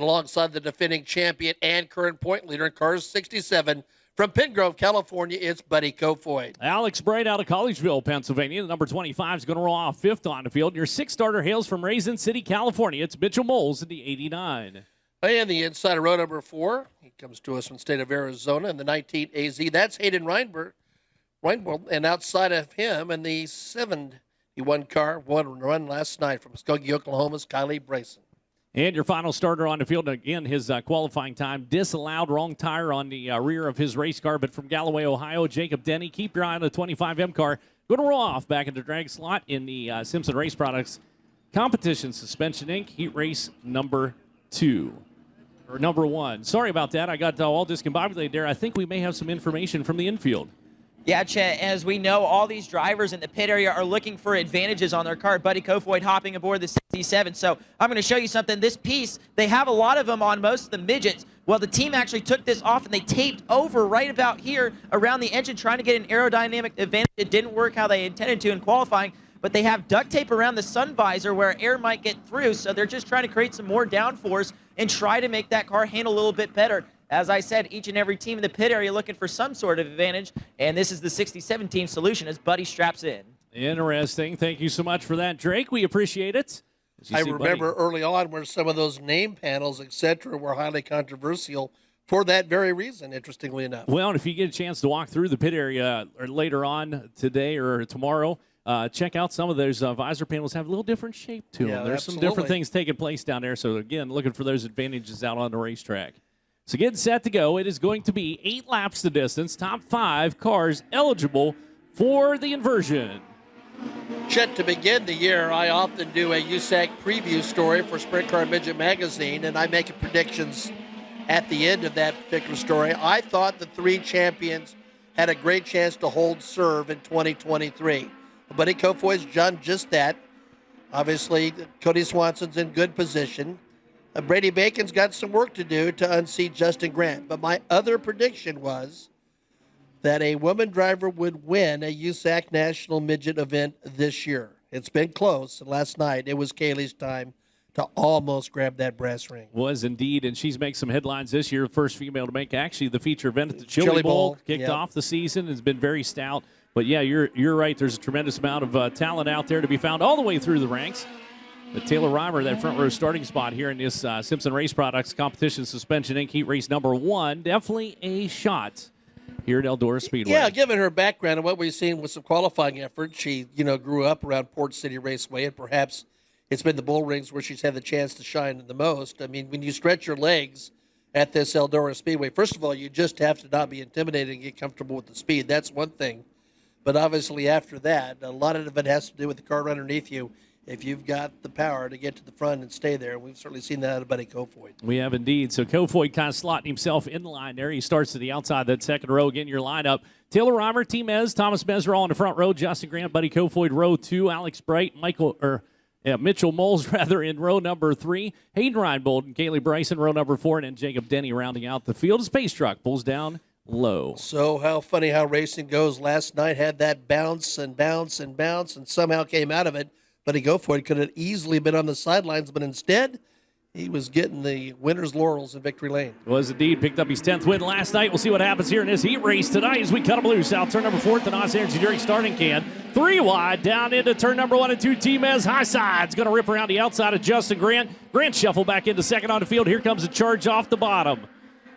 And alongside the defending champion and current point leader in Cars 67, from Pin Grove, California, it's Buddy Kofoid. Alex Bright out of Collegeville, Pennsylvania. The number 25 is going to roll off fifth on the field. Your sixth starter hails from Raisin City, California. It's Mitchell Moles in the 89. And the inside of row number 4, he comes to us from the state of Arizona in the 19 AZ. That's Hayden Reinberg. And outside of him in the 71 car, won run last night from Muskogee, Oklahoma's Kylie Bryson. And your final starter on the field, again, his qualifying time disallowed, wrong tire on the rear of his race car, but from Galloway, Ohio, Jacob Denny. Keep your eye on the 25M car. Going to roll off back in the drag slot in the Simpson Race Products Competition Suspension Inc. Heat Race number 2. Or number 1. Sorry about that. I got all discombobulated there. I think we may have some information from the infield. Yeah, Chet, as we know, all these drivers in the pit area are looking for advantages on their car. Buddy Kofoid hopping aboard the 67. So I'm going to show you something. This piece, they have a lot of them on most of the midgets. Well, the team actually took this off and they taped over right about here around the engine, trying to get an aerodynamic advantage. It didn't work how they intended to in qualifying, but they have duct tape around the sun visor where air might get through. So they're just trying to create some more downforce and try to make that car handle a little bit better. As I said, each and every team in the pit area looking for some sort of advantage, and this is the 67 team solution as Buddy straps in. Interesting. Thank you so much for that, Drake. We appreciate it. I remember early on where some of those name panels, etc., were highly controversial for that very reason, interestingly enough. Well, and if you get a chance to walk through the pit area or later on today or tomorrow, check out some of those visor panels have a little different shape to them. There's some different things taking place down there. So, again, looking for those advantages out on the racetrack. So getting set to go. It is going to be 8 laps the distance. Top 5 cars eligible for the inversion. Chet, to begin the year, I often do a USAC preview story for Sprint Car Midget magazine, and I make predictions at the end of that particular story. I thought the 3 champions had a great chance to hold serve in 2023. Buddy Kofoid's done just that. Obviously, Cody Swanson's in good position. Brady Bacon's got some work to do to unseat Justin Grant. But my other prediction was that a woman driver would win a USAC National Midget event this year. It's been close. And last night, it was Kaylee's time to almost grab that brass ring. Was indeed, and she's making some headlines this year. First female to make actually the feature event at the Chili Bowl. Kicked off the season. Has been very stout. But, yeah, you're right. There's a tremendous amount of talent out there to be found all the way through the ranks. But Taylor Reimer, that front row starting spot here in this Simpson Race Products Competition Suspension Inc. Heat Race number 1, definitely a shot here at Eldora Speedway. Yeah, given her background and what we've seen with some qualifying effort, she, grew up around Port City Raceway, and perhaps it's been the bull rings where she's had the chance to shine the most. I mean, when you stretch your legs at this Eldora Speedway, first of all, you just have to not be intimidated and get comfortable with the speed. That's one thing. But obviously after that, a lot of it has to do with the car underneath you. If you've got the power to get to the front and stay there. We've certainly seen that out of Buddy Kofoid. We have indeed. So Kofoid kind of slotting himself in the line there. He starts to the outside of that second row. Again, your lineup. Taylor Reimer, T. Mez, Thomas Mesra on the front row. Justin Grant, Buddy Kofoid, row 2. Alex Bright, Mitchell Moles, in row number 3. Hayden Reinbold and Kaylee Bryson, row number 4. And then Jacob Denny rounding out the field. His pace truck pulls down low. So how funny how racing goes. Last night had that bounce and bounce and bounce and somehow came out of it. Buddy Kofoid could have easily been on the sidelines, but instead he was getting the winner's laurels in victory lane. Was indeed. Picked up his 10th win last night. We'll see what happens here in this heat race tonight as we cut him loose. Out turn number 4 at the NOS Energy Drink starting can. 3 wide down into turn number 1 and 2. T-Mez high side's going to rip around the outside of Justin Grant. Grant shuffle back into second on the field. Here comes a charge off the bottom.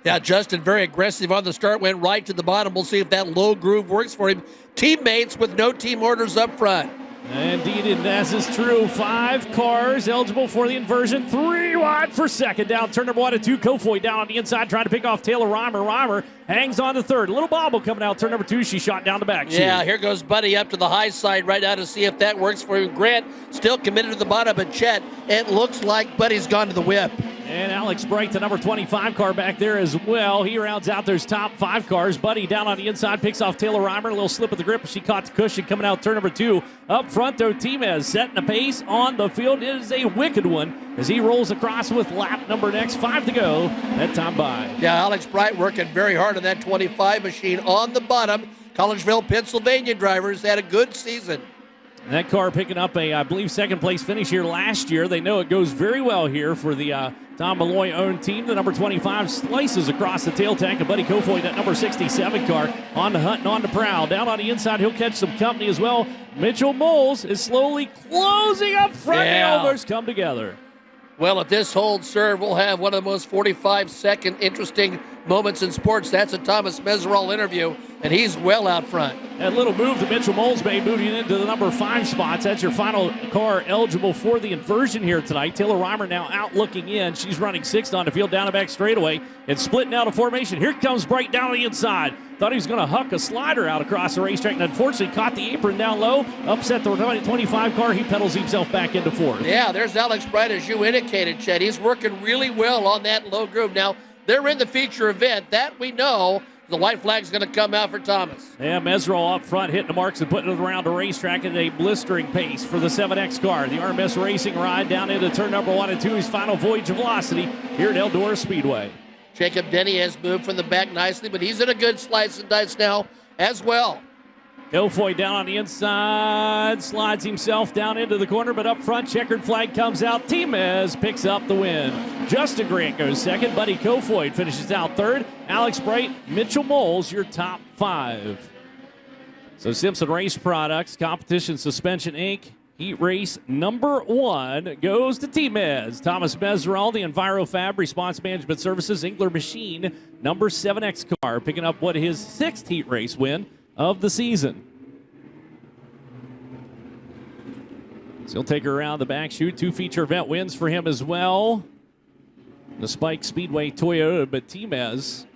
Yeah, Justin very aggressive on the start, went right to the bottom. We'll see if that low groove works for him. Teammates with no team orders up front. Indeed, and as is true, 5 cars eligible for the inversion. 3 wide for second. Down turn number 1 and 2. Kofoid down on the inside trying to pick off Taylor Reimer. Reimer hangs on to third. A little bobble coming out turn number 2. She shot down the back. Yeah, here goes Buddy up to the high side right now to see if that works for him. Grant still committed to the bottom, but Chet, it looks like Buddy's gone to the whip. And Alex Bright, the number 25 car back there as well. He rounds out those top 5 cars. Buddy down on the inside, picks off Taylor Reimer. A little slip of the grip. She caught the cushion coming out turn number 2. Up front, though, T-Mez setting the pace on the field. It is a wicked one as he rolls across with lap number next. 5 to go. That time by. Yeah, Alex Bright working very hard on that 25 machine on the bottom. Collegeville, Pennsylvania drivers had a good season. And that car picking up a, I believe, second-place finish here last year. They know it goes very well here for the Tom Malloy-owned team. The number 25 slices across the tail tank of Buddy Kofoid, that number 67 car, on the hunt and on the prowl. Down on the inside, he'll catch some company as well. Mitchell Moles is slowly closing up front. Yeah. The Eldors come together. Well, if this holds serve, we'll have one of the most 45-second interesting moments in sports. That's a Thomas Meserol interview, and he's well out front. That little move that Mitchell Moles made, moving into the number 5 spots. That's your final car eligible for the inversion here tonight. Taylor Reimer now out looking in. She's running 6th on the field, down the back straightaway, and splitting out of formation. Here comes Bright down on the inside. Thought he was going to huck a slider out across the racetrack, and unfortunately caught the apron down low, upset the 25 car. He pedals himself back into 4th. Yeah, there's Alex Bright, as you indicated, Chet. He's working really well on that low groove. Now, they're in the feature event. That we know. The white flag's going to come out for Thomas. Yeah, Meserol up front, hitting the marks and putting it around the racetrack at a blistering pace for the 7X car. The RMS Racing ride down into turn number 1 and 2, his final voyage of velocity here at Eldora Speedway. Jacob Denny has moved from the back nicely, but he's in a good slice and dice now as well. Kofoid down on the inside, slides himself down into the corner, but up front, checkered flag comes out. Timez picks up the win. Justin Grant goes second. Buddy Kofoid finishes out third. Alex Bright, Mitchell Moles, your top 5. So Simpson Race Products, Competition Suspension Inc., Heat Race number 1 goes to Timez. Thomas Meserol, the EnviroFab Response Management Services, Engler Machine, number 7X car, picking up what his 6th heat race win of the season. So he'll take her around the back chute. 2 feature event wins for him as well. The Spike Speedway Toyota, but Timez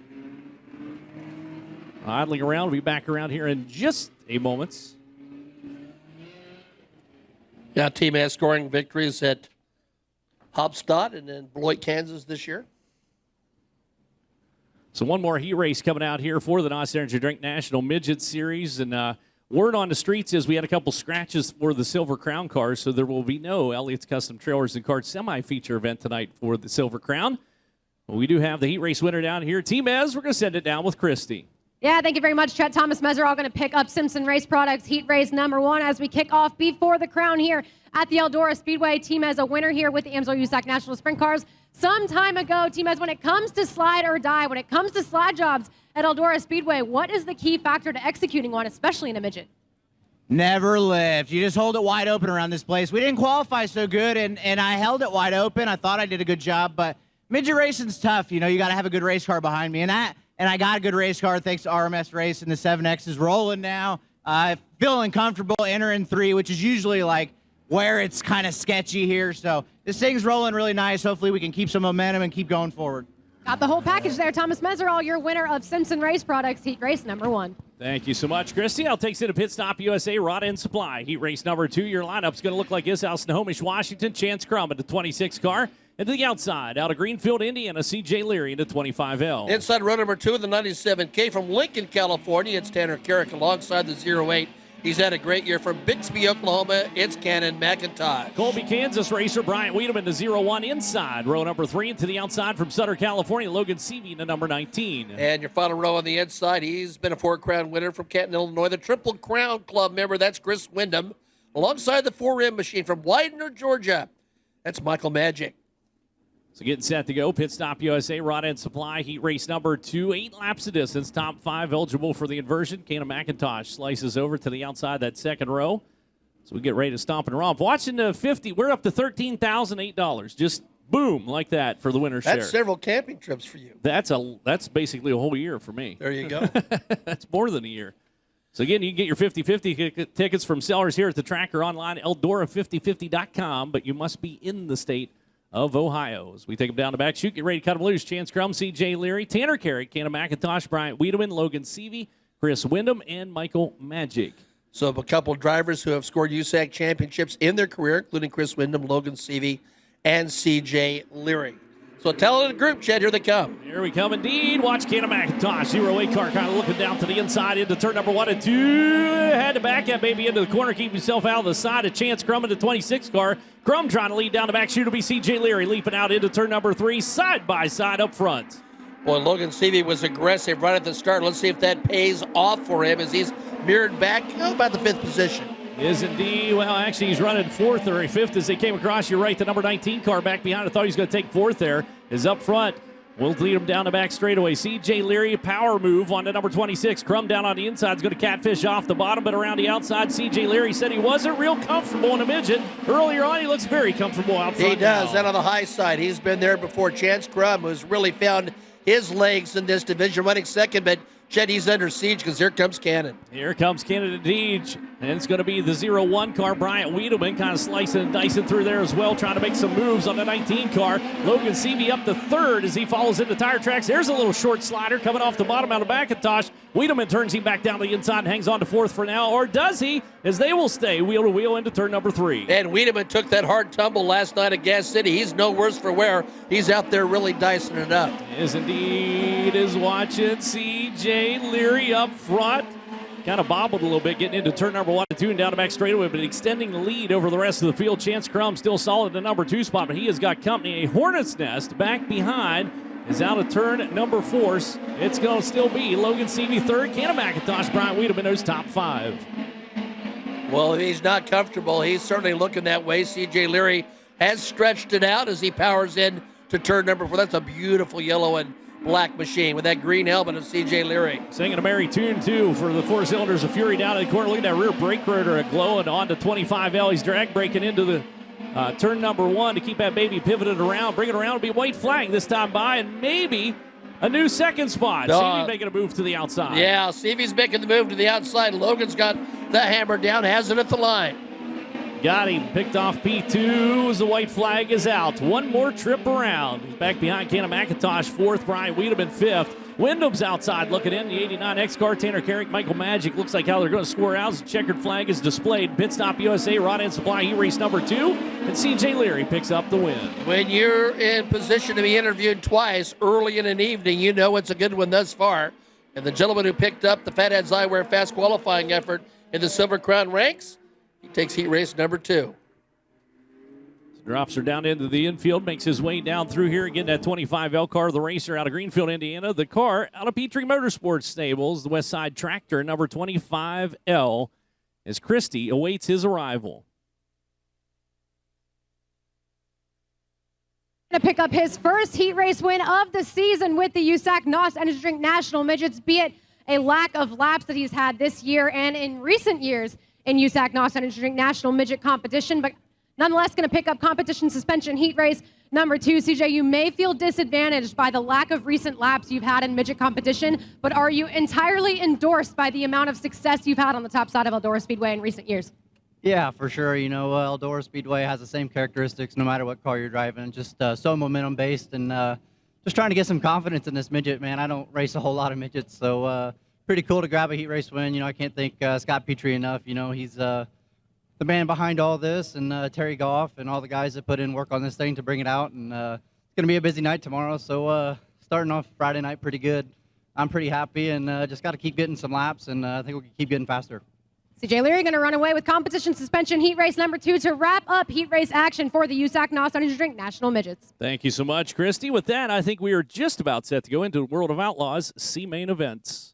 idling around. We'll be back around here in just a moment. Yeah, Timez scoring victories at Hopstadt and then Beloit, Kansas this year. So one more heat race coming out here for the NOS Energy Drink National Midget Series. And word on the streets is we had a couple scratches for the Silver Crown cars, so there will be no Elliott's Custom Trailers and Carts semi-feature event tonight for the Silver Crown. Well, we do have the heat race winner down here. Timez, we're going to send it down with Christy. Yeah, thank you very much, Chet. Thomas Meserol going to pick up Simpson Race Products heat race number 1 as we kick off before the crown here at the Eldora Speedway. Timez a winner here with the Amsoil USAC National Sprint Cars some time ago. Timez, when it comes to slide or die, when it comes to slide jobs at Eldora Speedway, what is the key factor to executing on, especially in a midget? Never lift. You just hold it wide open around this place. We didn't qualify so good, and I held it wide open. I thought I did a good job, but midget racing's tough. You know, you got to have a good race car behind me, and I got a good race car thanks to RMS Race, and the 7X is rolling now. Feeling comfortable entering 3, which is usually like where it's kind of sketchy here. So this thing's rolling really nice. Hopefully we can keep some momentum and keep going forward. Got the whole package there. Thomas Meserol, your winner of Simpson Race Products heat race number 1. Thank you so much, Christy. I'll take you to Pit Stop USA, Rod End Supply. Heat race number 2. Your lineup's going to look like this out of Snohomish, Washington. Chance Crum at the 26 car. And to the outside, out of Greenfield, Indiana, C.J. Leary in the 25L. Inside row number 2 of the 97K from Lincoln, California, it's Tanner Carrick alongside the 08. He's had a great year from Bixby, Oklahoma. It's Cannon McIntosh. Colby, Kansas racer Bryant Wiedemann to 01 inside row number 3. And to the outside from Sutter, California, Logan Seavey in the number 19. And your final row on the inside, he's been a 4-crown winner from Canton, Illinois. The Triple Crown Club member, that's Chris Wyndham. Alongside the 4M machine from Widener, Georgia, that's Michael Magic. So getting set to go. Pit Stop USA, Rod End Supply, heat race number 2. 8 laps of distance. Top 5 eligible for the inversion. Cannon McIntosh slices over to the outside that second row. So we get ready to stomp and romp. Watching the 50, we're up to $13,008. Just boom, like that for the winner's share. That's several camping trips for you. That's basically a whole year for me. There you go. That's more than a year. So again, you can get your 50-50 tickets from sellers here at the track or online, Eldora5050.com, but you must be in the state of Ohio. As we take them down the back chute, get ready to cut them loose. Chance Crum, C.J. Leary, Tanner Carrick, Cannon McIntosh, Bryant Wiedemann, Logan Seavey, Chris Wyndham, and Michael Magic. So a couple of drivers who have scored USAC championships in their career, including Chris Wyndham, Logan Seavey, and C.J. Leary. So talented group, Chad. Here they come. Here we come indeed. Watch Cannon McIntosh. 08 car kind of looking down to the inside into turn number 1 and 2. Had to back that baby into the corner, keep himself out of the side. A Chance Crum in the 26 car. Crum trying to lead down the back chute. It'll be C.J. Leary leaping out into turn number 3, side by side up front. Boy, Logan Seavey was aggressive right at the start. Let's see if that pays off for him as he's mirrored back about the 5th position. Is indeed. Well, actually, he's running fourth or fifth as they came across. You're right. The number 19 car back behind. I thought he was going to take fourth there. Is up front. We'll lead him down the back straightaway. C.J. Leary, power move on to number 26. Crum down on the inside is going to catfish off the bottom, but around the outside, C.J. Leary said he wasn't real comfortable in a midget. Earlier on, he looks very comfortable out front. He does, now. and on the high side. He's been there before. Chance Crum, who's really found his legs in this division, running second, but Chet, he's under siege because here comes Cannon. Here comes Cannon indeed. And it's going to be the 0-1 car. Bryant Wiedemann kind of slicing and dicing through there as well, trying to make some moves on the 19 car. Logan Seavey up to third as he follows into tire tracks. There's a little short slider coming off the bottom out of McIntosh. Wiedemann turns him back down the inside and hangs on to fourth for now. Or does he? As they will stay wheel to wheel into turn number 3. And Wiedemann took that hard tumble last night at Gas City. He's no worse for wear. He's out there really dicing it up. Is indeed is watching C.J. Leary up front. Kind of bobbled a little bit getting into turn number 1 and 2 and down the back straightaway, but extending the lead over the rest of the field. Chance Crum still solid in the number 2 spot, but he has got company. A Hornet's Nest back behind is out of turn number 4. It's going to still be Logan Seavey third, Cannon McIntosh, Bryant Wiedemann, those top 5. Well, if he's not comfortable, he's certainly looking that way. C.J. Leary has stretched it out as he powers in to turn number 4. That's a beautiful yellow and black machine with that green helmet of C.J. Leary. Singing a merry tune, too, for the 4 cylinders of Fury down in the corner. Look at that rear brake rotor glowing on to 25L. He's drag braking into the turn number 1 to keep that baby pivoted around. Bring it around. It'll be white flag this time by, and maybe a new second spot. Seavey making a move to the outside. Yeah, Seavey's making the move to the outside. Logan's got the hammer down, has it at the line. Got him. Picked off P2 as the white flag is out. One more trip around. He's back behind Cannon McIntosh, 4th. Bryant Wiedemann, 5th. Wyndham's outside looking in. The 89X car. Tanner Carrick, Michael Magic. Looks like how they're going to score out as the checkered flag is displayed. Pit Stop USA, Rod End Supply, he raced number 2. And C.J. Leary picks up the win. When you're in position to be interviewed twice early in an evening, you know it's a good one thus far. And the gentleman who picked up the Fatheads Eyewear Fast qualifying effort in the Silver Crown ranks, he takes heat race number 2. Drops her down into the infield, makes his way down through here, getting that 25L car, the racer out of Greenfield, Indiana. The car out of Petrie Motorsports Stables, the West Side Tractor, number 25L, as Christie awaits his arrival. To pick up his first heat race win of the season with the USAC NOS Energy Drink National Midgets, be it a lack of laps that he's had this year and in recent years in USAC NOS Energy Drink National Midget competition, but nonetheless going to pick up competition suspension heat race number 2. CJ, you may feel disadvantaged by the lack of recent laps you've had in midget competition, but are you entirely endorsed by the amount of success you've had on the top side of Eldora Speedway in recent years? Yeah, for sure. You know, Eldora Speedway has the same characteristics no matter what car you're driving. Just so momentum-based and just trying to get some confidence in this midget, man. I don't race a whole lot of midgets, so pretty cool to grab a heat race win. You know, I can't thank Scott Petrie enough. You know, he's the man behind all this, and Terry Goff and all the guys that put in work on this thing to bring it out. And it's going to be a busy night tomorrow, so starting off Friday night pretty good. I'm pretty happy, and just got to keep getting some laps, and I think we can keep getting faster. CJ Leary going to run away with competition suspension heat race number 2 to wrap up heat race action for the USAC NOS Energy Drink National Midgets. Thank you so much, Christy. With that, I think we are just about set to go into the World of Outlaws C-Main events.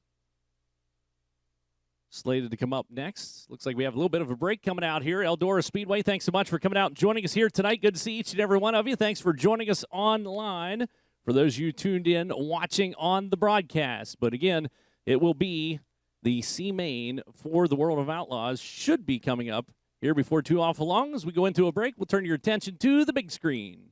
Slated to come up next. Looks like we have a little bit of a break coming out here. Eldora Speedway, thanks so much for coming out and joining us here tonight. Good to see each and every one of you. Thanks for joining us online. For those of you tuned in, watching on the broadcast. But again, it will be the C-Main for the World of Outlaws. Should be coming up here before too awful long. As we go into a break, we'll turn your attention to the big screen.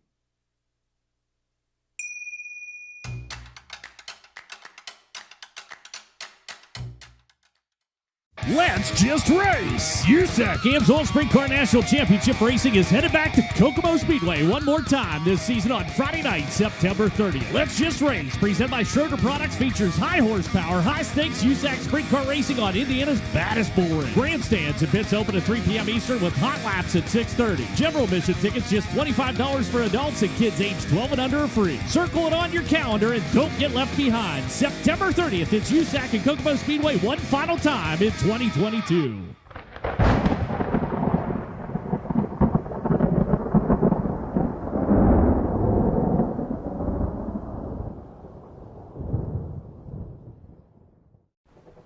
Let's just race! USAC Amsoil Sprint Car National Championship Racing is headed back to Kokomo Speedway one more time this season on Friday night, September 30th. Let's just race, presented by Schroeder Products, features high horsepower, high stakes USAC Sprint Car Racing on Indiana's baddest bull ring. Grandstands and pits open at 3 p.m. Eastern with hot laps at 6:30. General admission tickets just $25 for adults, and kids age 12 and under are free. Circle it on your calendar and don't get left behind. September 30th, it's USAC and Kokomo Speedway one final time in 2022.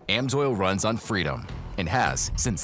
Amsoil runs on freedom and has since